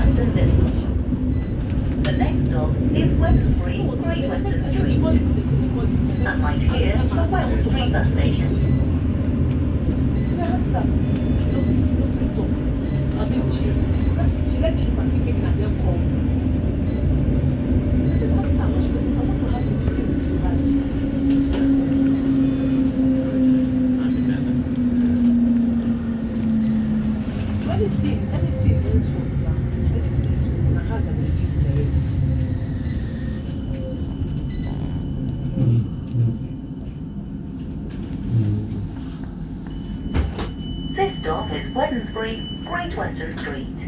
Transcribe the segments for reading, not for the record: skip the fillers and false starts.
Edgbaston Village. The next stop is Wednesbury, Great Western Street. Alight here for Wednesbury bus station. She let me look and see maybe and then come. I said, what's up? She goes, I want to have a meeting with you, right? Anything else for me now. Anything else for me now. How can I give direct? This stop is Wednesbury, Great Western Street.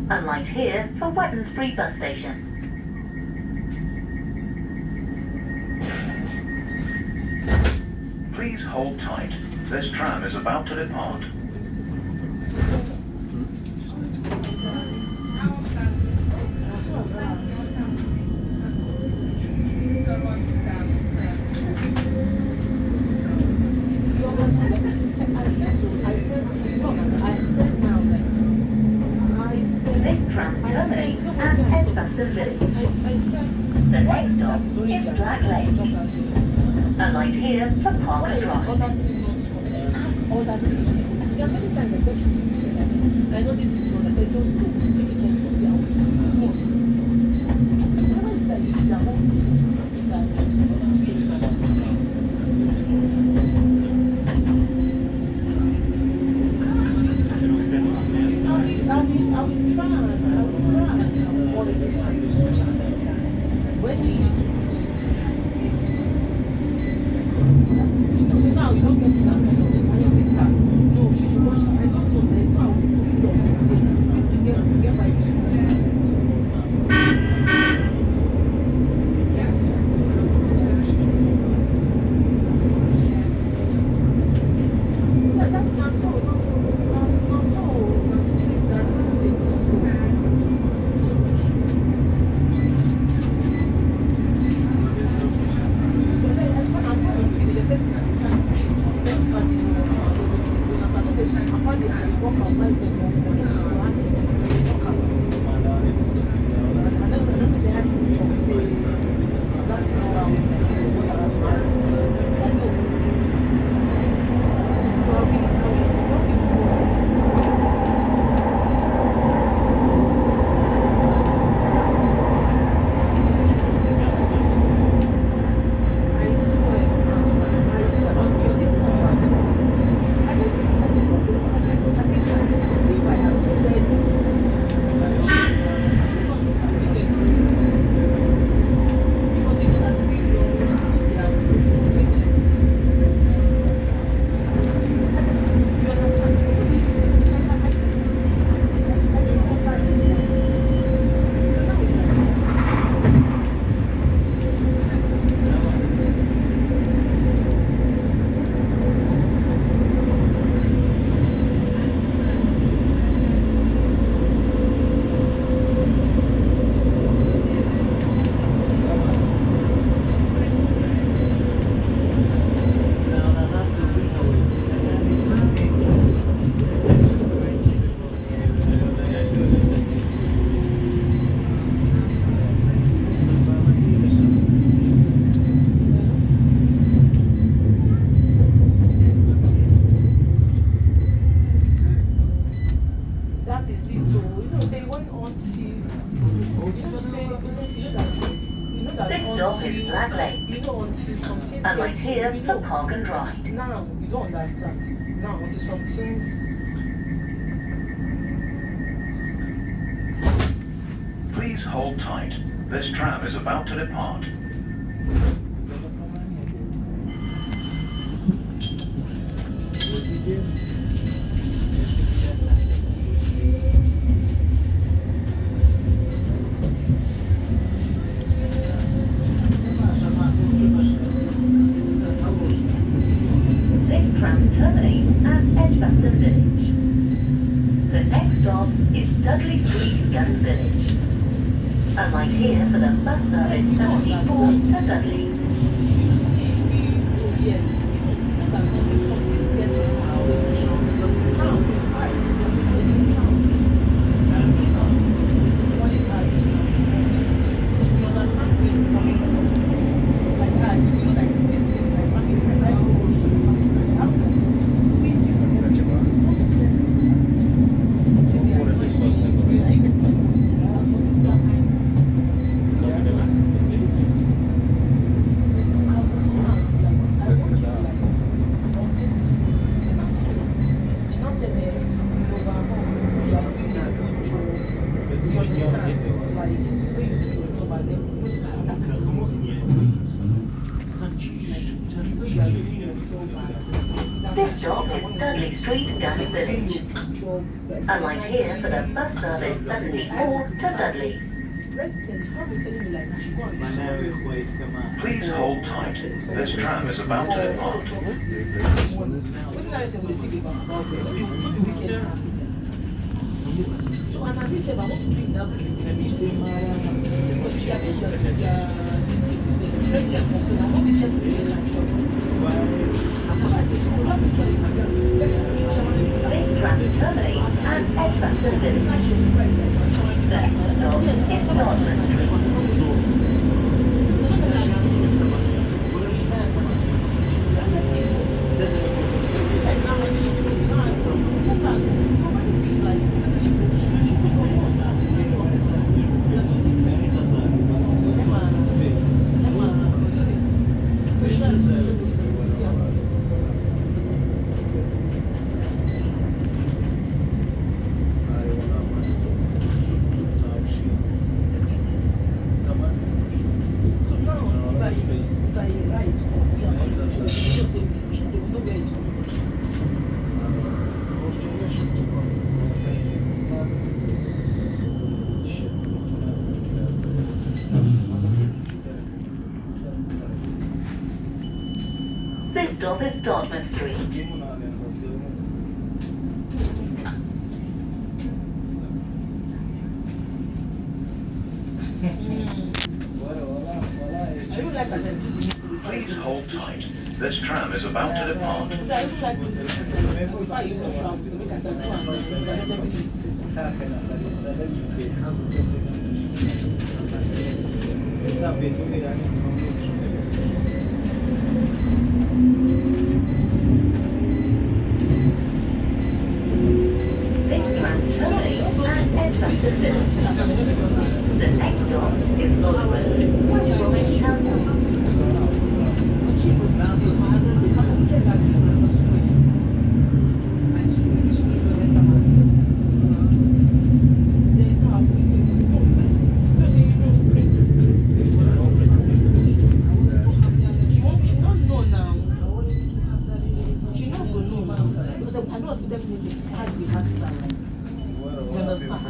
Alight here for Wednesbury bus station. Please hold tight. This tram is about to depart. This tram terminates at Edgbaston Village. The next stop is Black Lake. Alight here for Park and Drive. There are many times I beg you to say that. I know this is not. I said, just go, take it on from there. Sometimes it's like it's their own thing. I will try and avoid it as much as I can. When you need to see, so now you don't get to that kind of thing. And your sister, no, she should watch it. I don't know. There's no way you don't get 5 minutes. This stop is Black Lake. Alight here for Park and Drive. Now, you don't understand. Now, until some things. Please hold tight. This tram is about to depart. This tram terminates at Edgbaston Village. The next stop is Dudley Street, Guns Village. Alight here for the bus service 74 to Dudley. Yes. like when you do your job and then most that is the most important. This stop is Dudley Street, Guns Village. Alight here for the bus service 74 to Dudley. Resident, how be telling me like I should go and do something. Please hold tight. This tram is about to depart. What did I say when they think about it? Not the wickedness. So and as we said, I want to be in that because she had mentioned the trade that person. I want to share to the myself. This tram terminates at Edgbaston Village. The next stop is Dartmouth Street. This stop is Dartmouth Street. Please hold tight. This tram is about to depart. This tram terminates at Edgbaston Village. The next stop is Lord Road, West Bromwich Town Hall.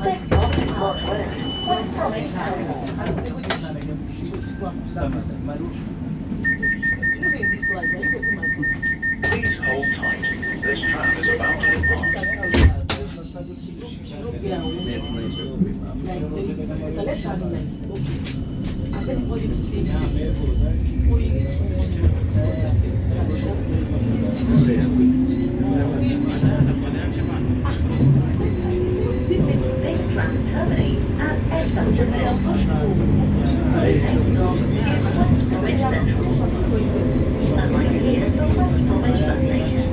This stop is Lord Road, West Bromwich Town Hall. Please hold tight. This tram is about to depart. This tram terminates at Edgbaston Village. The next stop is West Bromwich Central. Alight here at the West Bromwich bus station.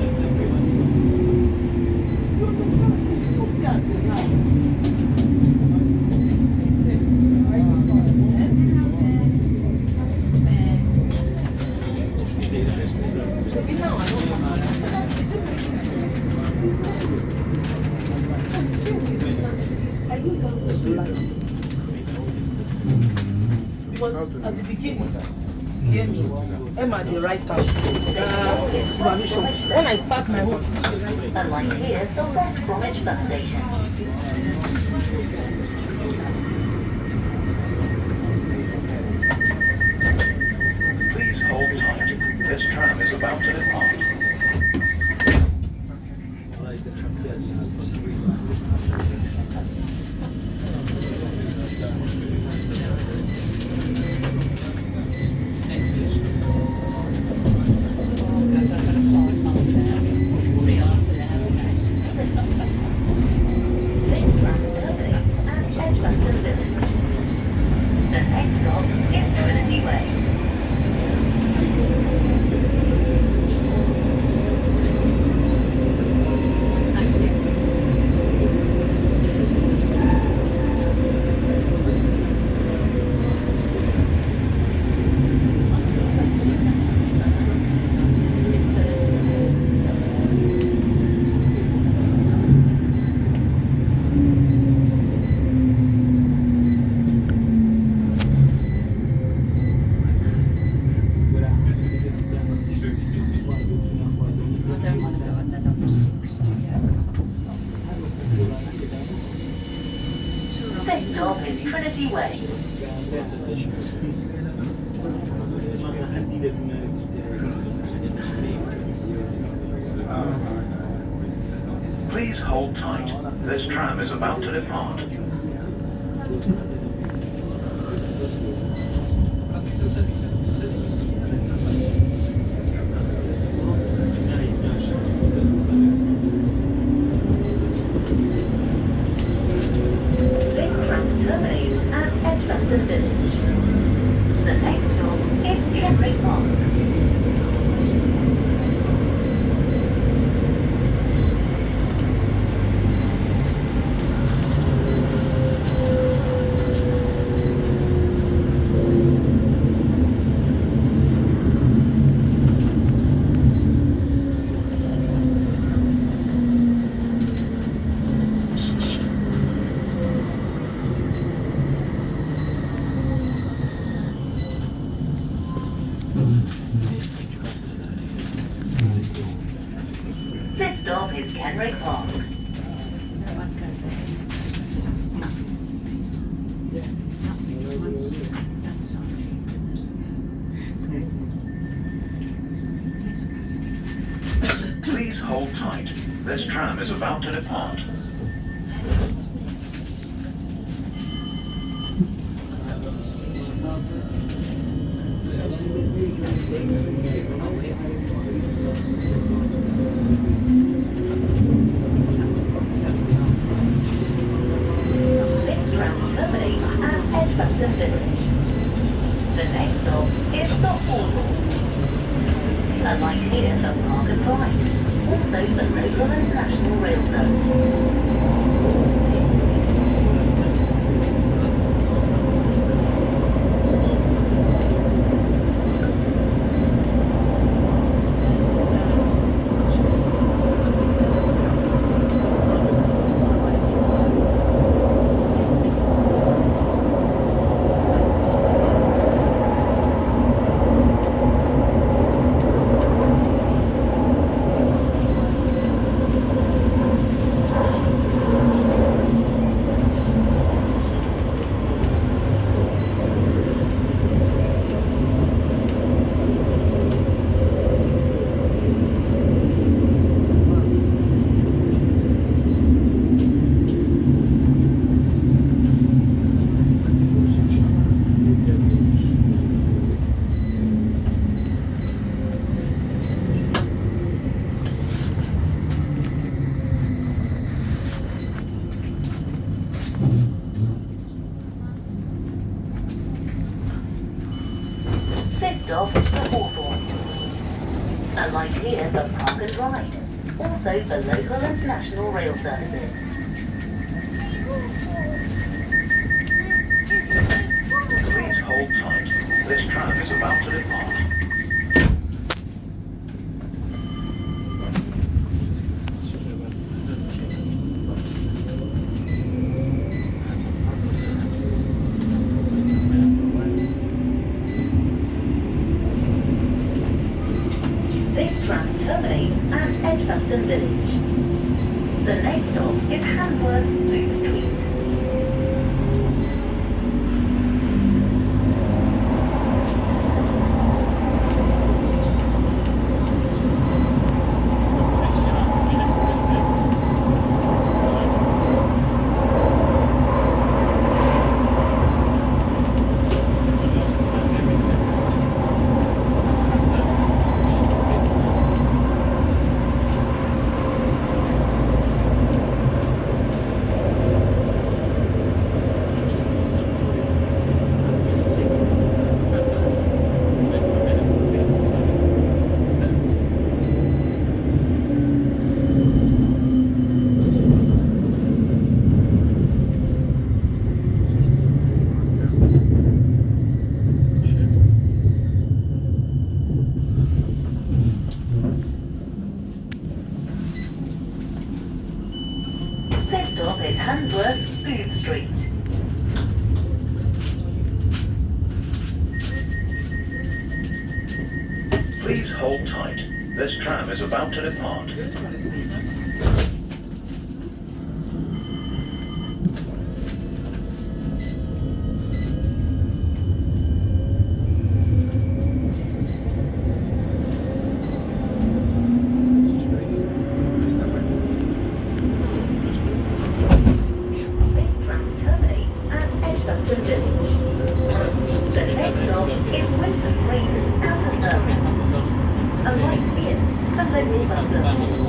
Because at the beginning, hear me, Emma the right time. When I start my own, Alight here at the West Bromwich bus station. Please hold tight. This tram is about to depart. This tram terminates at This stop is Trinity Way. Please hold tight. This tram is about to depart. This tram terminates at Edgbaston Village. The next stop is Kenrick Park. This stop is Kenrick Park. Please hold tight. This tram is about to depart. This tram terminates at Edgbaston Village. The next stop is the Hawthorns. Alight here for Park and Ride, also for local and national rail services. This stop is the Hawthorns. Alight here for Park and Ride, also for local and national rail services. Please hold tight. This tram is about to depart. This tram terminates at Edgbaston Village. The next stop is Handsworth Booth Street. This stop is Handsworth Booth Street. Please hold tight. This tram is about to depart. local bus services.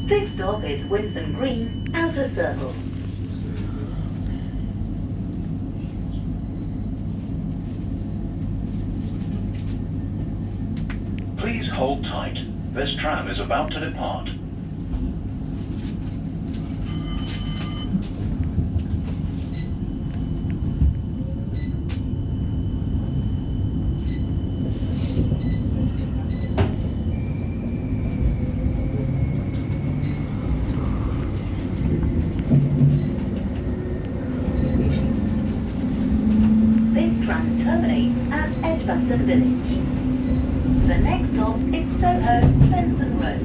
This stop is Winson Green, Outer Circle. Please hold tight. This tram is about to depart. This tram terminates at Edgbaston Village. The next stop is Soho, Benson Road.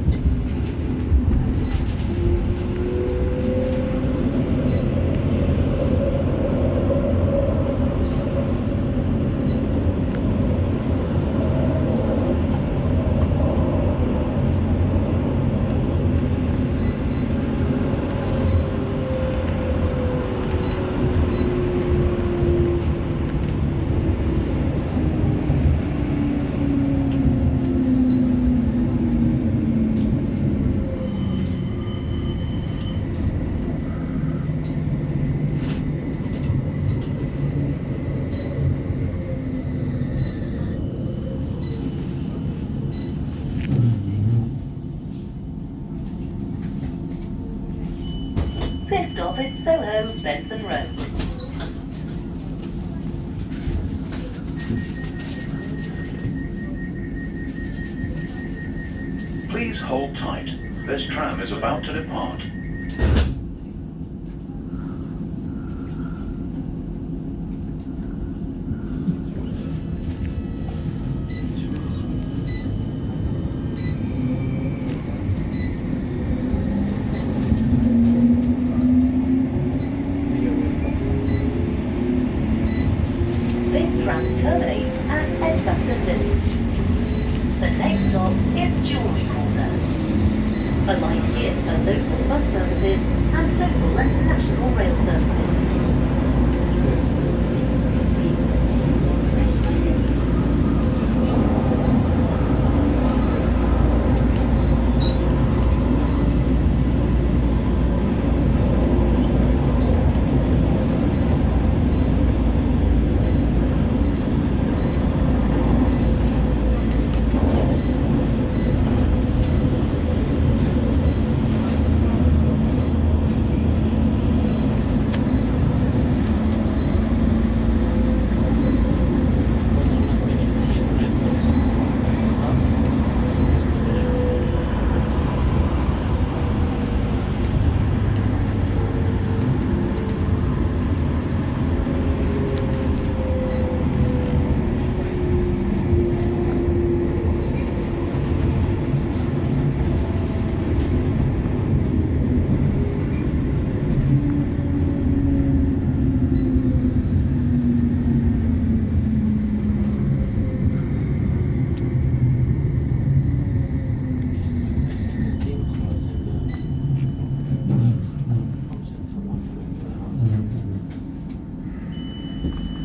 This stop is Soho, Benson Road. Please hold tight. This tram is about to depart. This tram terminates at Edgbaston Village. The next stop is Jewellery Quarter. Alight here for local bus services and local and national rail services.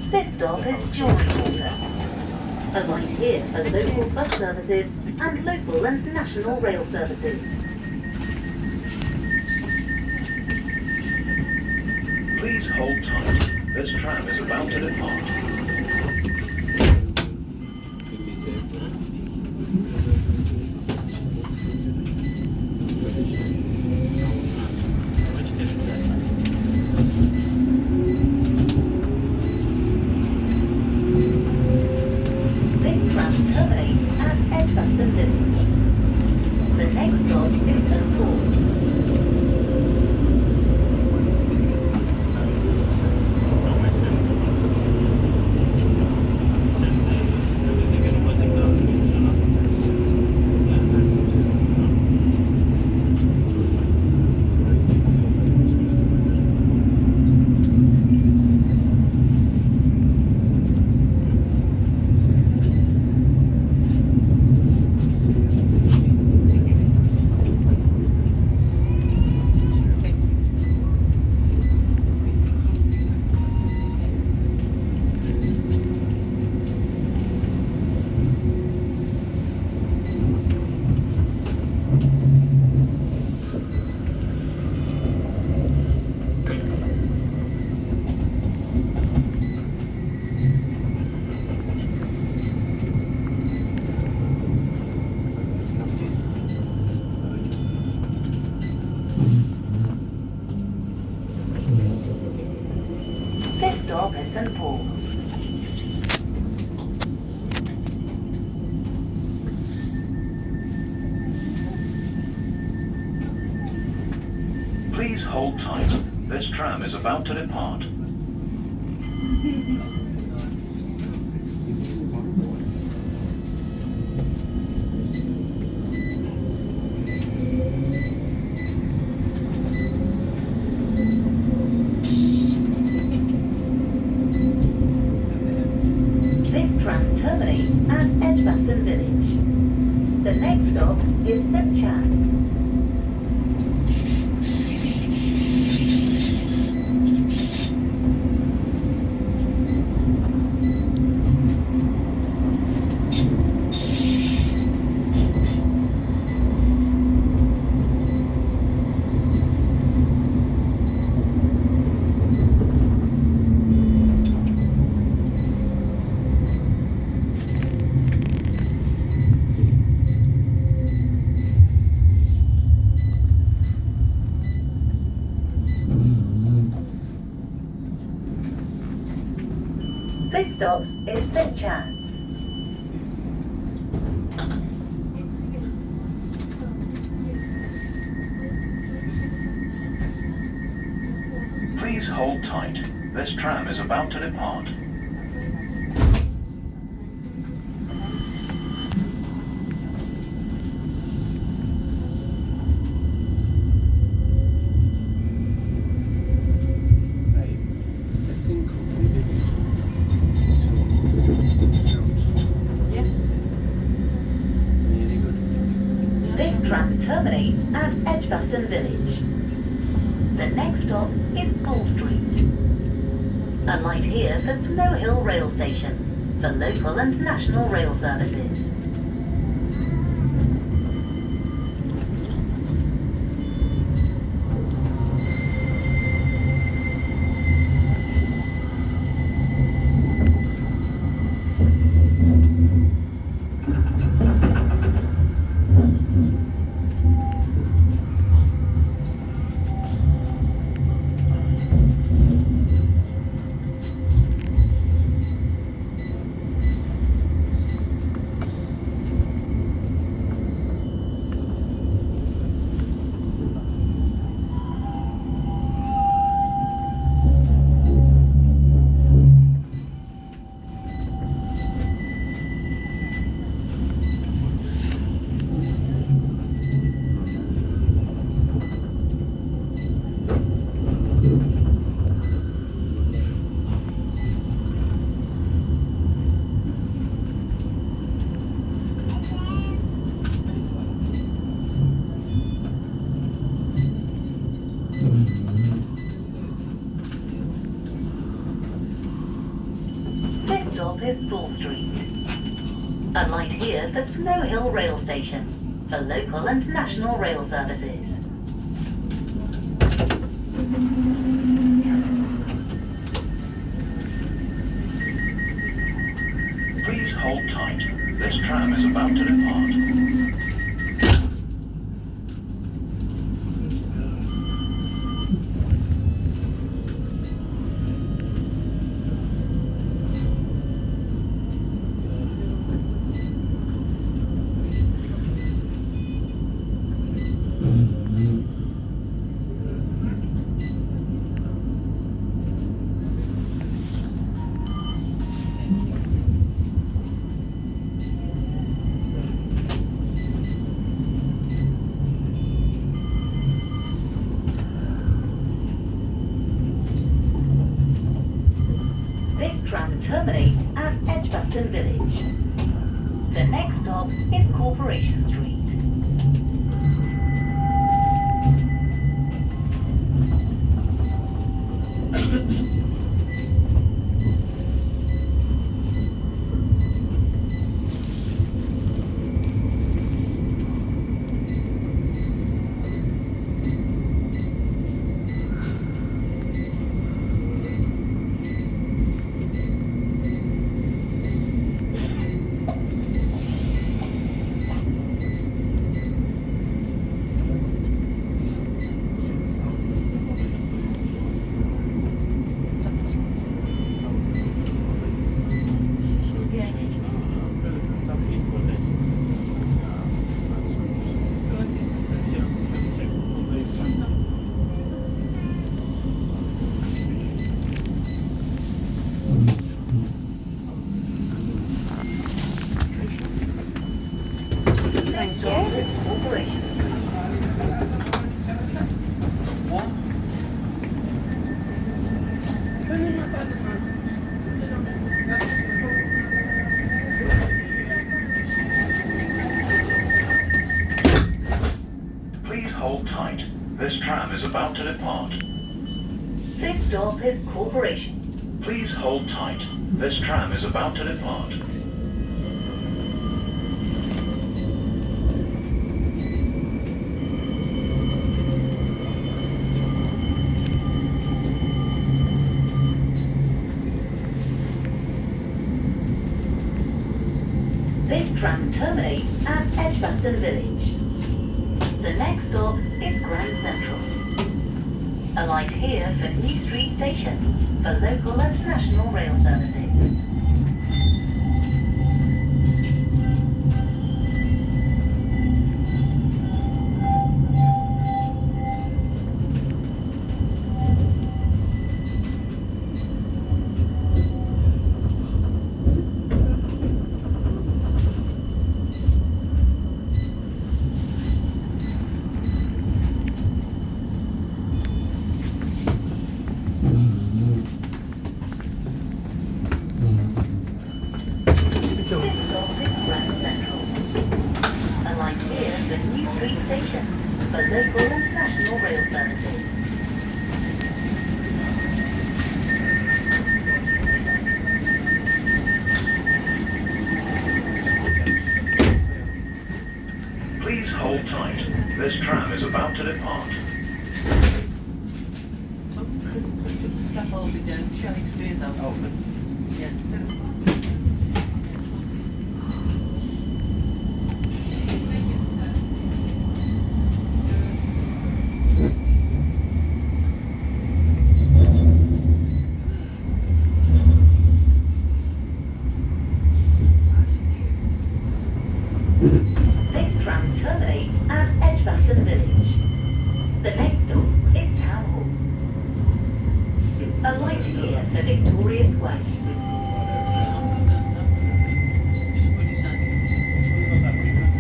This stop is Jewellery Quarter. Alight here for local bus services and local and national rail services. Please hold tight. This tram is about to depart. stop is St Paul's. Please hold tight. This tram is about to depart. This tram terminates at Edgbaston Village. The next stop is St Chad's. This stop is St Chad's. Please hold tight. This tram is about to depart. This tram terminates at Edgbaston Village. The next stop is Bull Street. Alight here for Snow Hill Rail Station for local and national rail services. This stop is Bull Street. Alight here for Snow Hill Rail Station for local and national rail services. Please hold tight. This tram is about to depart. This tram terminates at Edgbaston Village. The next stop is Corporation Street. is about to depart. This stop is Corporation. Please hold tight. This tram is about to depart. This tram terminates at Edgbaston Village. The next stop is Grand Central. Alight here for New Street Station for local and national rail services. This stop is Grand Central. Alight here for New Street Station for local and national rail services. Please hold tight. This tram is about to depart. Took the scaffolding down, Shakespeare's out. Oh, yes. This tram terminates at Edgbaston Village. The next stop is Town Hall. Alight here for Victoria Square. It's good design. Yeah, yeah.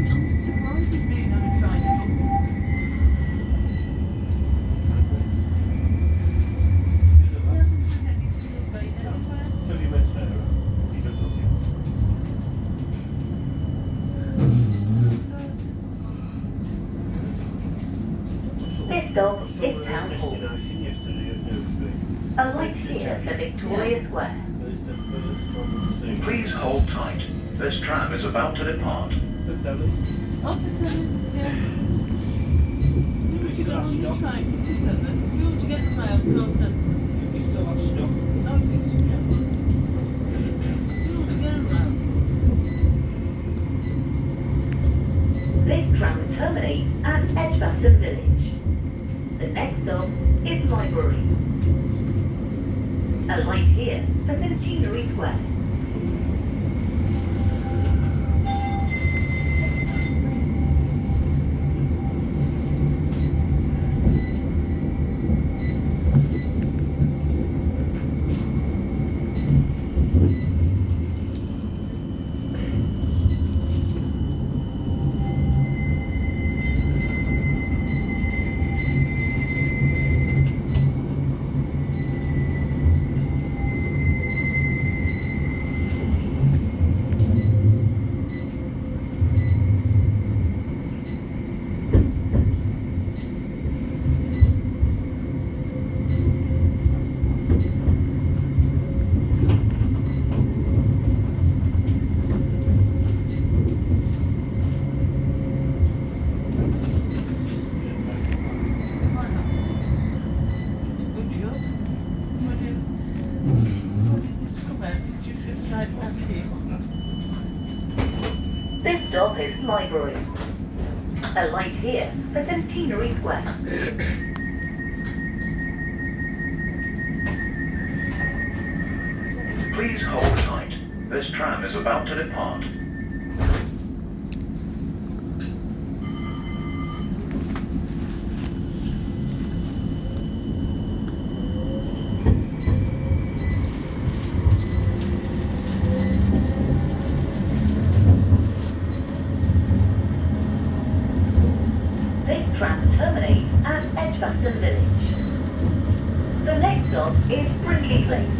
I'm surprised he's been on a train at all. He hasn't said anything about it anywhere. This stop is Town Hall. Alight here for Victoria Square. Please hold tight. This tram is about to depart. Oh, yeah. We ought to get on the train, we ought to get the rail, can't we? Oh, is it? Yeah. We ought to get a rail. This tram terminates at Edgbaston Village. The next stop is Library. Alight here for Centenary Square. Good job. What did this come out? Did you just ride back here? This stop is Library. Alight here for Centenary Square. Please hold tight. This tram is about to depart. Village. The next stop is Brindley Place.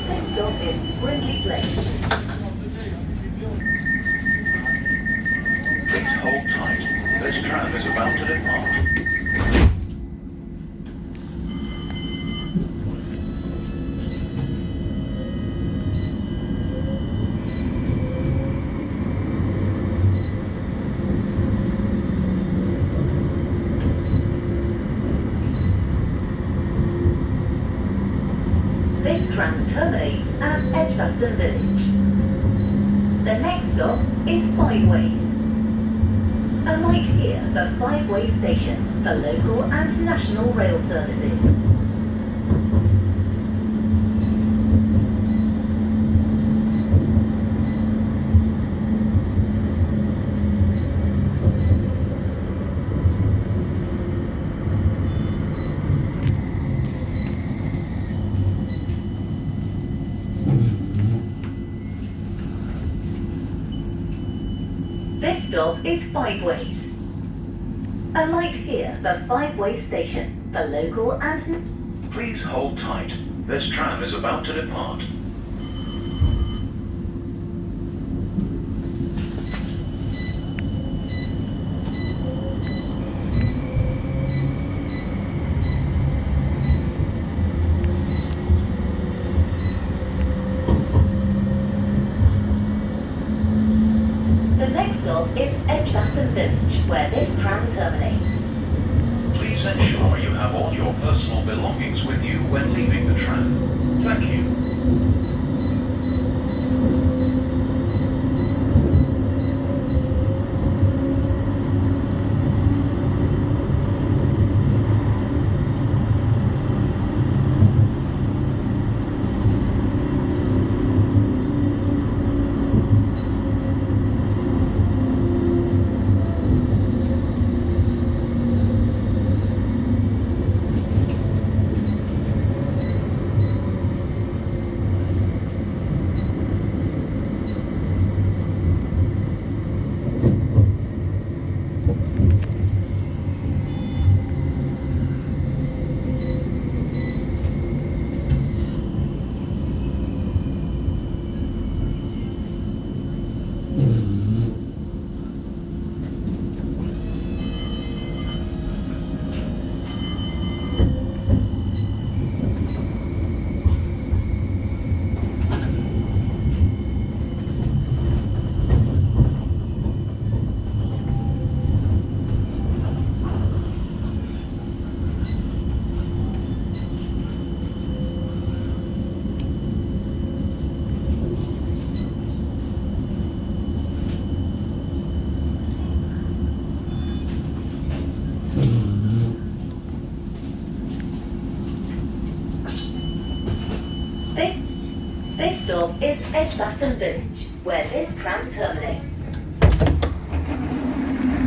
Next stop is Brindley Place. Please hold tight. This tram is about to depart. This tram terminates at Edgbaston Village. The next stop is Five Ways. Alight here for Five Ways Station for local and national rail services. This stop is Five Ways. Alight here for Five Ways Station for local and... Please hold tight. This tram is about to depart. The next stop is Edgbaston Village, where this tram terminates. Please ensure you have all your personal belongings with you when leaving the tram. Thank you. This stop is Edgbaston Village, where this tram terminates.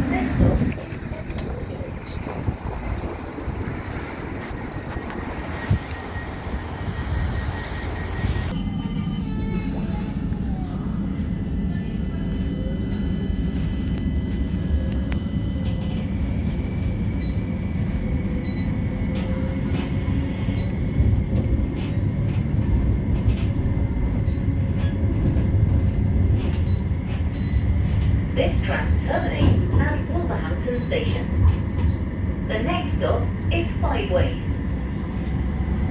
Next stop. This tram terminates at Wolverhampton Station. The next stop is Five Ways.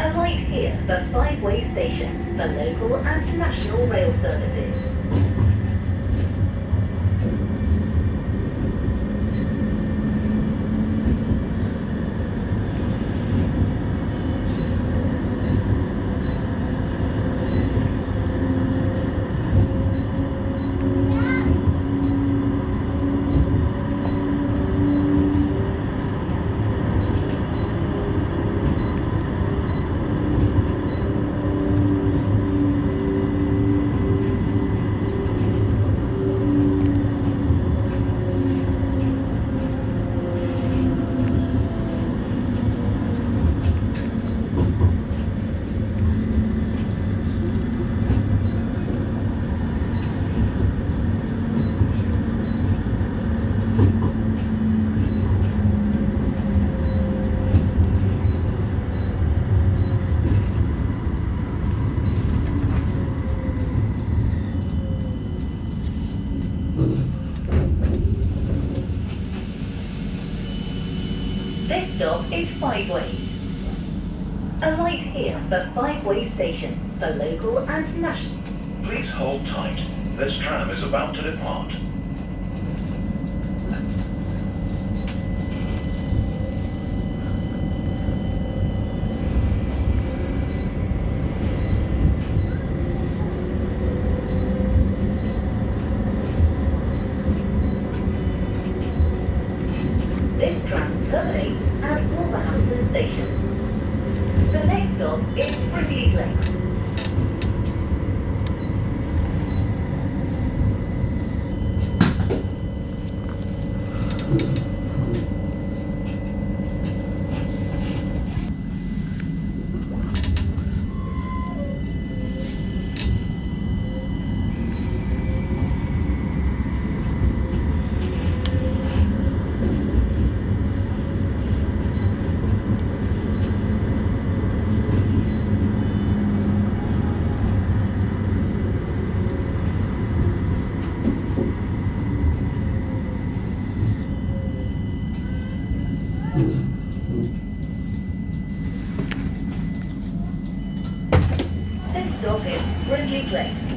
Alight here for Five Ways Station for local and national rail services. stop is Five Ways. Alight here for Five Ways Station for local and national. Please hold tight. This tram is about to depart. This tram terminates at Wolverhampton Station. The next stop is Brickley Place. This stop is Brindley Place.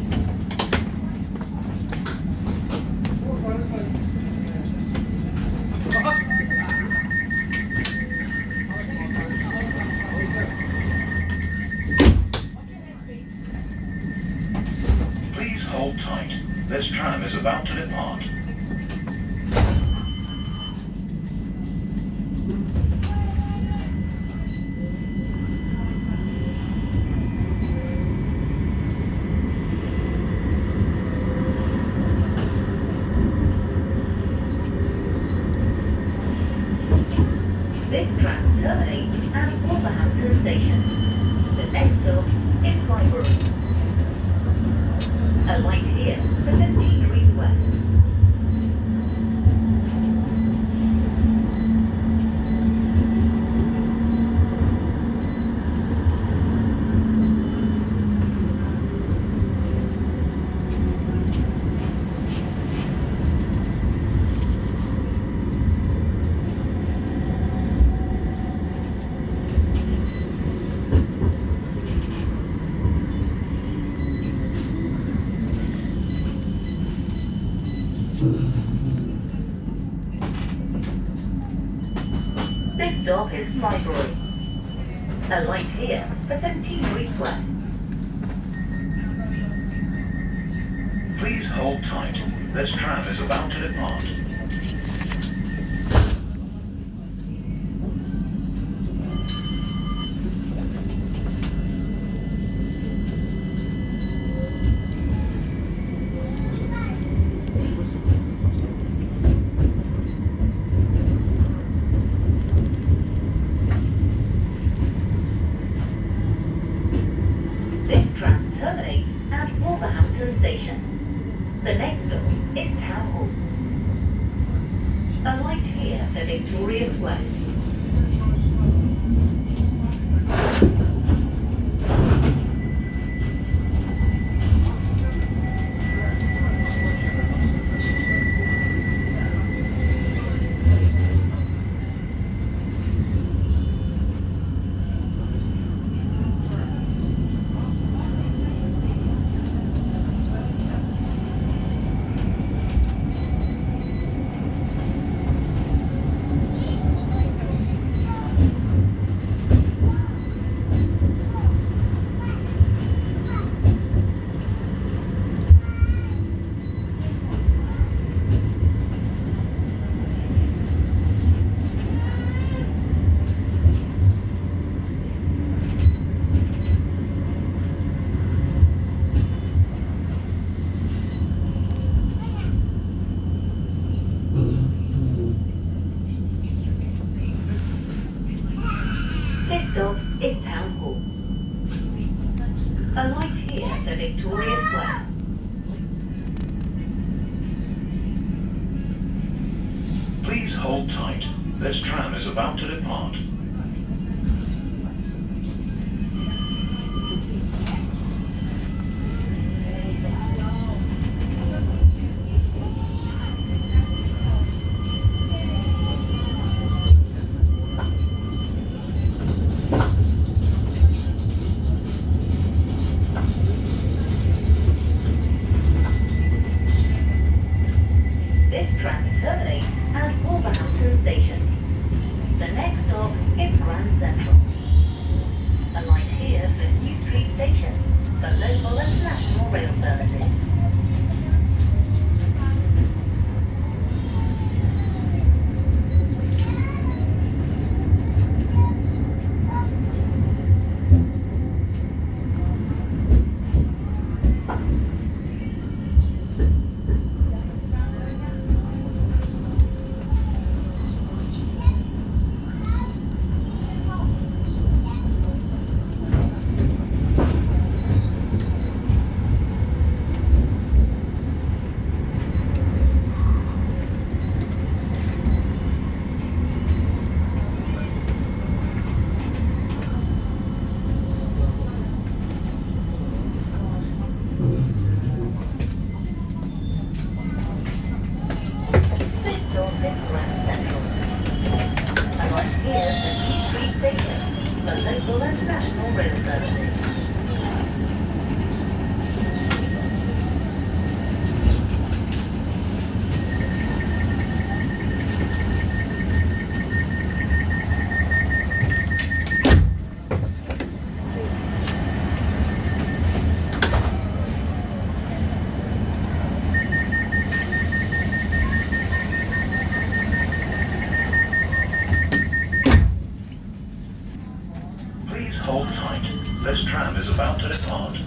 Please hold tight. This tram is about to depart. This tram terminates at Wolverhampton Station. The next stop is Highbury. Alight here for 17 degrees west. This stop is Highbury. Alight here for 17 degrees west. Please hold tight. This tram is about to depart. This tram terminates at Wolverhampton Station. The next stop is Town Hall. Alight here for Victorious Way. This stop is Town Hall. Alight here for Victoria Square. Please hold tight. This tram is about to depart. national rail services. Please hold tight. This tram is about to depart.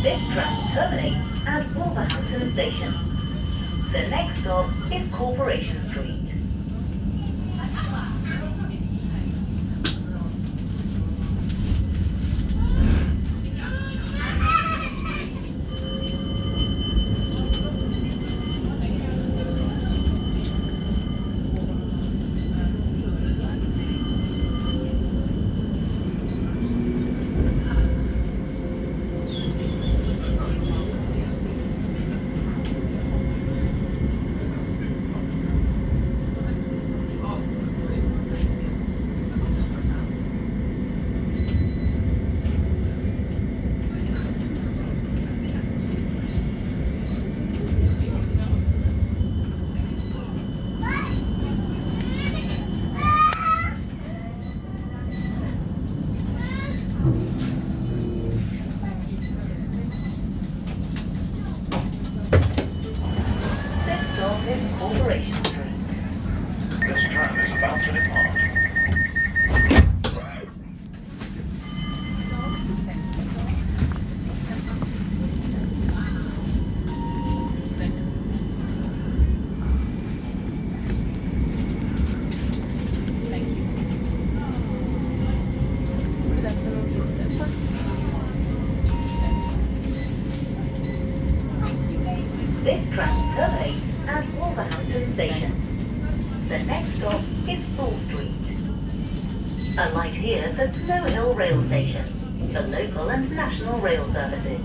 This tram terminates at Wolverhampton Station. The next stop is Corporation Street. This stop is Corporation Street. This tram is about to depart. This tram terminates at Wolverhampton Station. The next stop is Full Street. Alight here for Snow Hill Rail Station, for local and national rail services.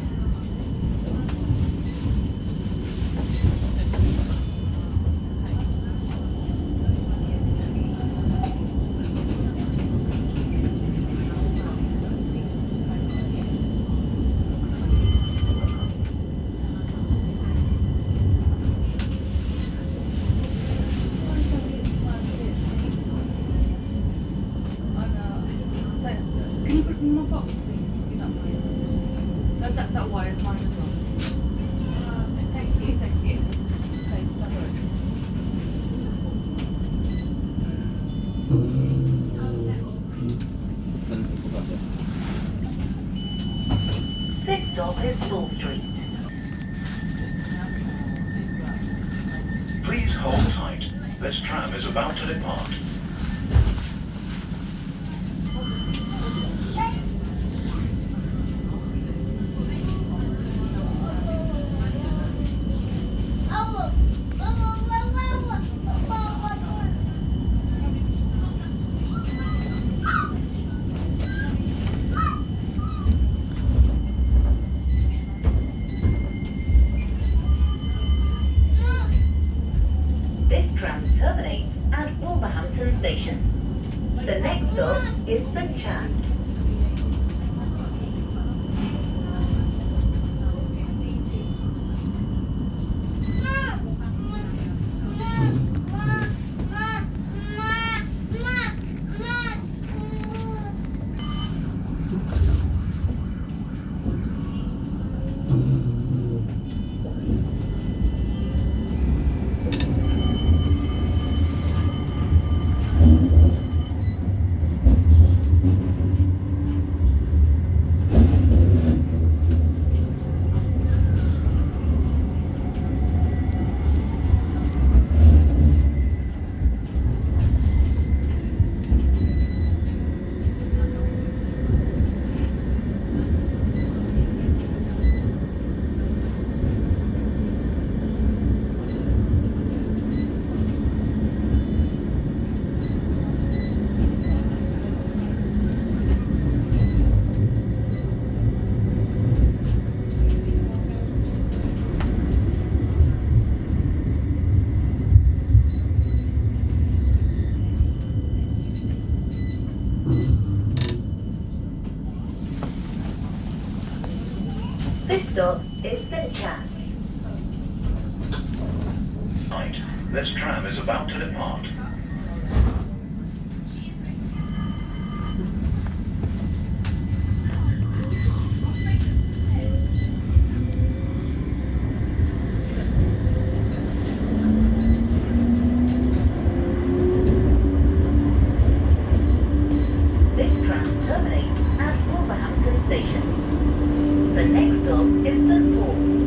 Can you put it in my box, please? If you don't mind. That wire's mine as well. Thank you, thank you. Thanks, no worries. This stop is Full Street. Please hold tight. This tram is about to depart. This tram terminates at Wolverhampton Station. The next stop is St Chad's. stop is St Chad's. Right. This tram is about to depart. This tram terminates at Wolverhampton Station. The next stop is St Paul's.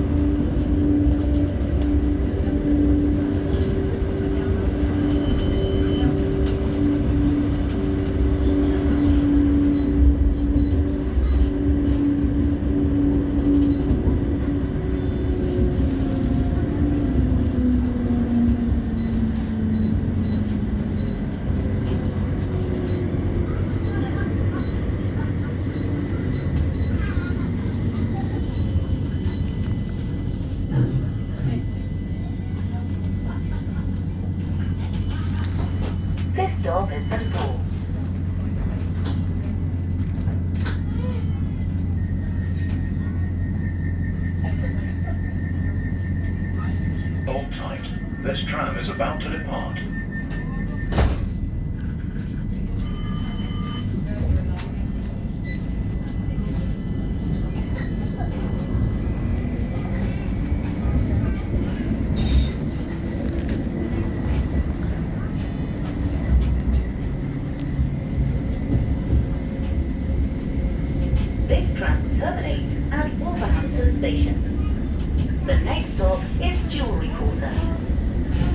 This stop is St Paul's. Hold tight. This tram is about to depart. This tram terminates at Wolverhampton Station. The next stop is Jewellery Quarter.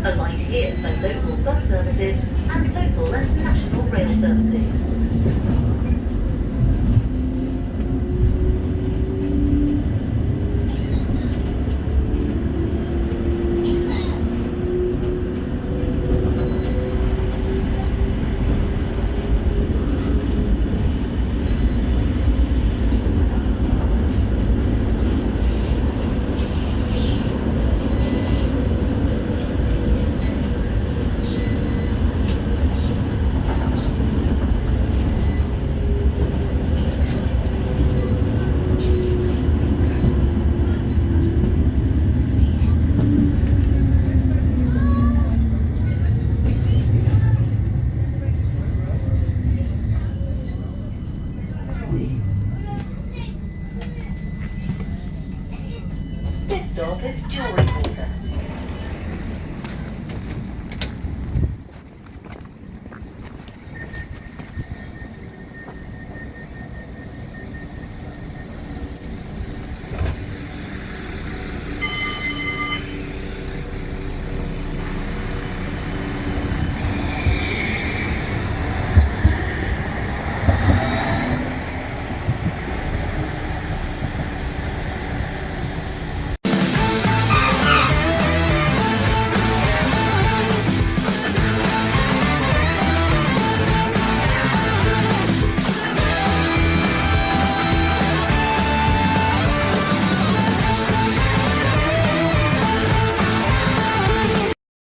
Alight here for local bus services and local and national rail services.